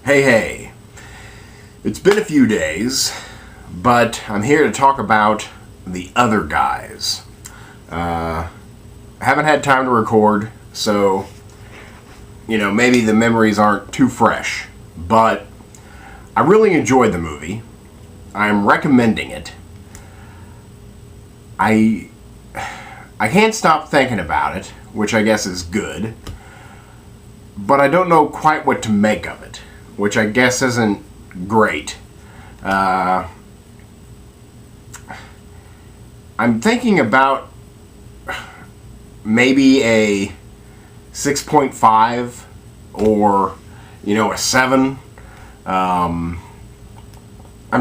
Hey, hey. It's been a few days, but I'm here to talk about The Other Guys. I haven't had time to record, so, maybe the memories aren't too fresh, but I really enjoyed the movie. I'm recommending it. I can't stop thinking about it, which I guess is good, but I don't know quite what to make of it, which I guess isn't great. I'm thinking about maybe a 6.5 or, a 7. I'm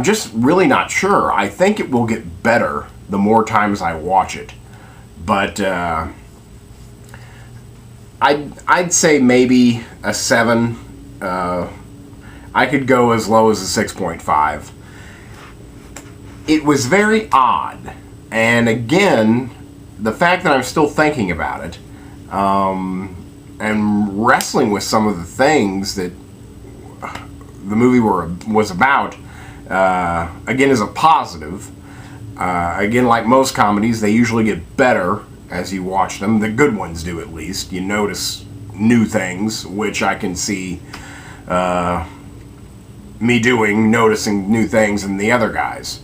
just really not sure. I think it will get better the more times I watch it. But I'd say maybe a 7. I could go as low as a 6.5. It was very odd. And again, the fact that I'm still thinking about it and wrestling with some of the things that the movie was about, again, is a positive. Again, like most comedies, they usually get better as you watch them. The good ones do, at least. You notice new things, which I can see me noticing new things in The Other Guys.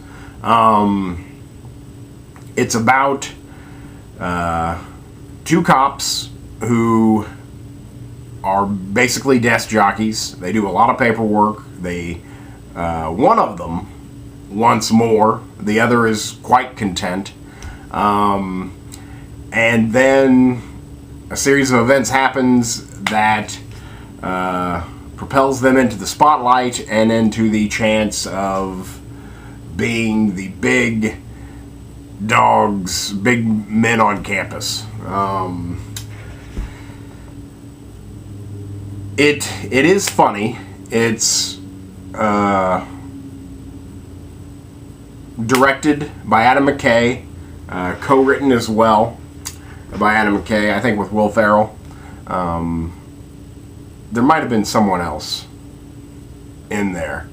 It's about two cops who are basically desk jockeys. They do a lot of paperwork. One of them wants more. The other is quite content. And then a series of events happens that propels them into the spotlight and into the chance of being the big dogs, big men on campus. It is funny. It's directed by Adam McKay, co-written as well by Adam McKay, I think with Will Ferrell. There might have been someone else in there.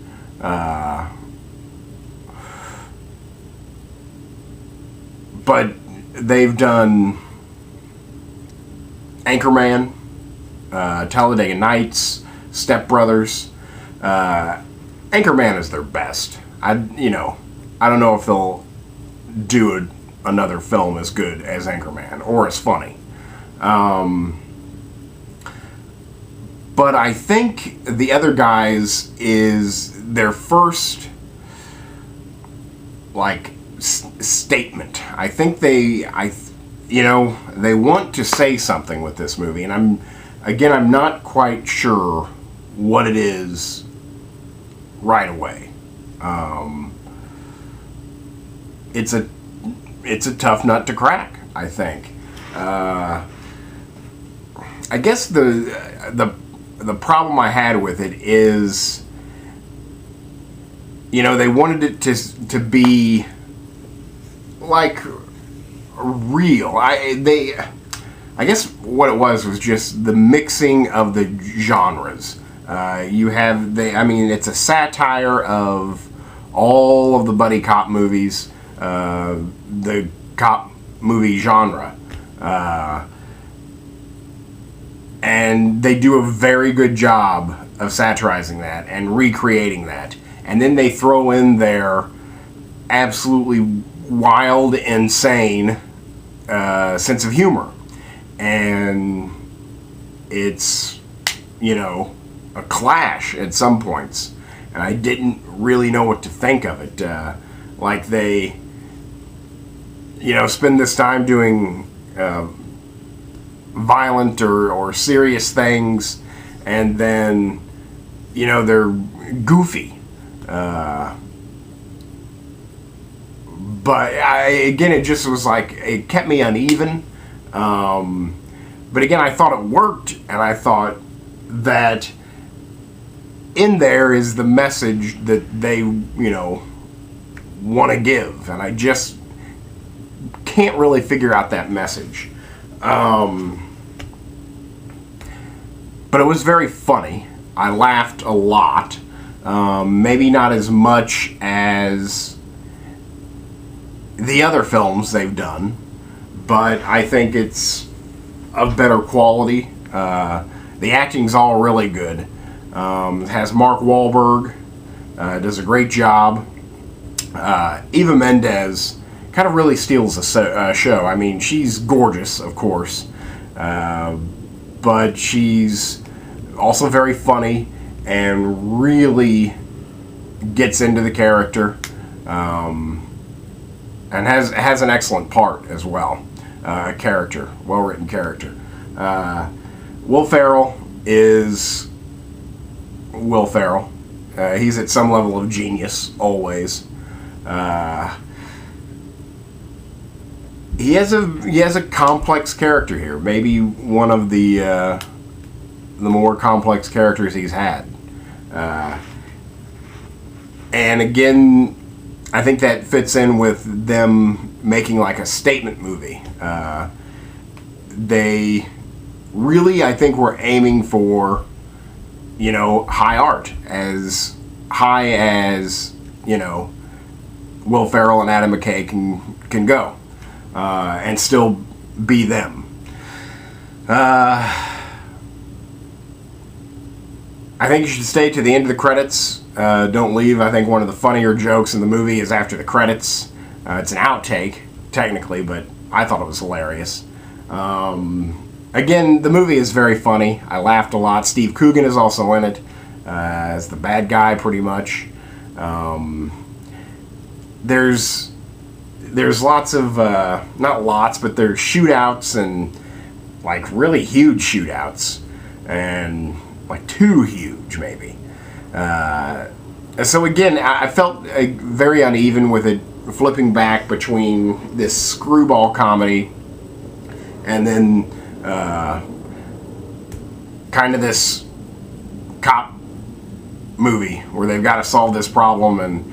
But they've done Anchorman, Talladega Nights, Step Brothers. Anchorman is their best. I don't know if they'll do another film as good as Anchorman or as funny. But I think The Other Guys is their first statement. I think they want to say something with this movie, and I'm not quite sure what it is right away. It's a tough nut to crack, I think. I guess the problem I had with it is, they wanted it to be like real. I guess what it was just the mixing of the genres. It's a satire of all of the buddy cop movies, the cop movie genre. And they do a very good job of satirizing that and recreating that. And then they throw in their absolutely wild, insane sense of humor. And it's, a clash at some points. And I didn't really know what to think of it. They, spend this time doing violent or serious things, and then, they're goofy. But it just was it kept me uneven. But again, I thought it worked, and I thought that in there is the message that they, want to give, and I just can't really figure out that message. But it was very funny. I laughed a lot. Maybe not as much as the other films they've done, but I think it's of better quality. The acting's all really good. It has Mark Wahlberg, does a great job. Eva Mendes kind of really steals the show. I mean, she's gorgeous, of course, but she's also very funny and really gets into the character, and has an excellent part as well. Character, well-written character. Will Ferrell is Will Ferrell. He's at some level of genius always. He has a complex character here. Maybe one of the more complex characters he's had. And again, I think that fits in with them making like a statement movie. They really, I think, were aiming for, high art, as high as, Will Ferrell and Adam McKay can go, and still be them. I think you should stay to the end of the credits. Don't leave. I think one of the funnier jokes in the movie is after the credits. It's an outtake, technically, but I thought it was hilarious. Again, the movie is very funny. I laughed a lot. Steve Coogan is also in it as the bad guy, pretty much. There's lots of, not lots, but there's shootouts, and like really huge shootouts, and like too huge maybe. So again, I felt very uneven with it, flipping back between this screwball comedy and then kind of this cop movie where they've got to solve this problem, and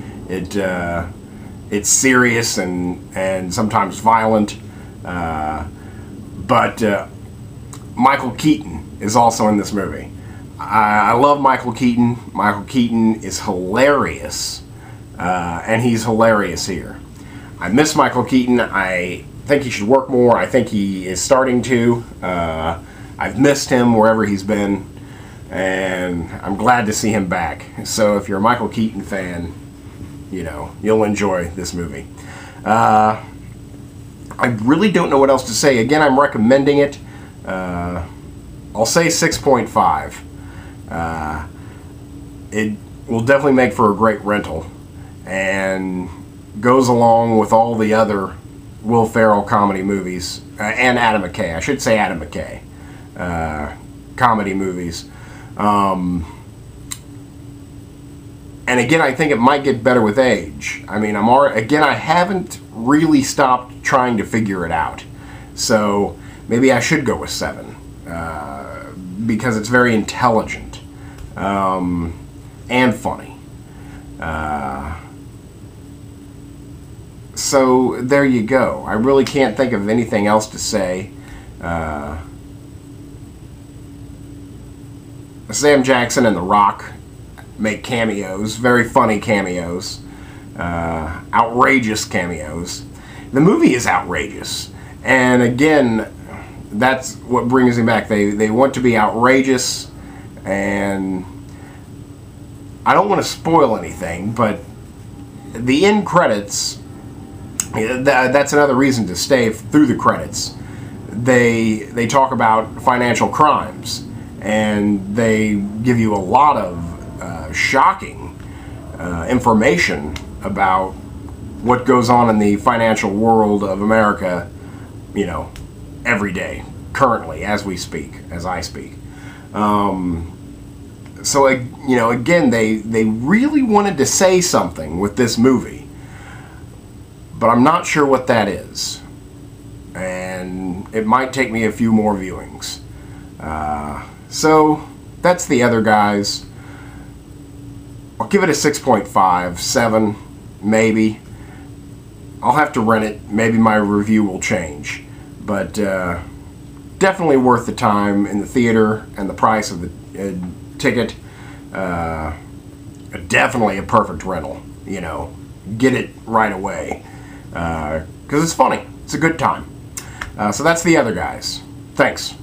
it's serious and sometimes violent. But Michael Keaton is also in this movie. I love Michael Keaton. Michael Keaton is hilarious, and he's hilarious here. I miss Michael Keaton. I think he should work more. I think he is starting to. I've missed him wherever he's been, and I'm glad to see him back. So if you're a Michael Keaton fan, you'll enjoy this movie. I really don't know what else to say. Again, I'm recommending it. I'll say 6.5. It will definitely make for a great rental, and goes along with all the other Will Ferrell comedy movies, and Adam McKay. I should say Adam McKay comedy movies. And again, I think it might get better with age. I mean, I haven't really stopped trying to figure it out. So maybe I should go with 7, because it's very intelligent, and funny. So there you go. I really can't think of anything else to say. Sam Jackson and The Rock make cameos, very funny cameos, outrageous cameos. The movie is outrageous, and again, that's what brings me back. They want to be outrageous, and I don't want to spoil anything, but the end credits, that's another reason to stay through the credits. They talk about financial crimes, and they give you a lot of shocking information about what goes on in the financial world of America, every day, currently, as we speak, as I speak. So, again, they really wanted to say something with this movie, but I'm not sure what that is, and it might take me a few more viewings. So that's The Other Guys. I'll give it a 6.5, 7, maybe. I'll have to rent it. Maybe my review will change, but definitely worth the time in the theater and the price of the ticket. definitely a perfect rental. You know, get it right away because it's funny. It's a good time. So that's The Other Guys. Thanks.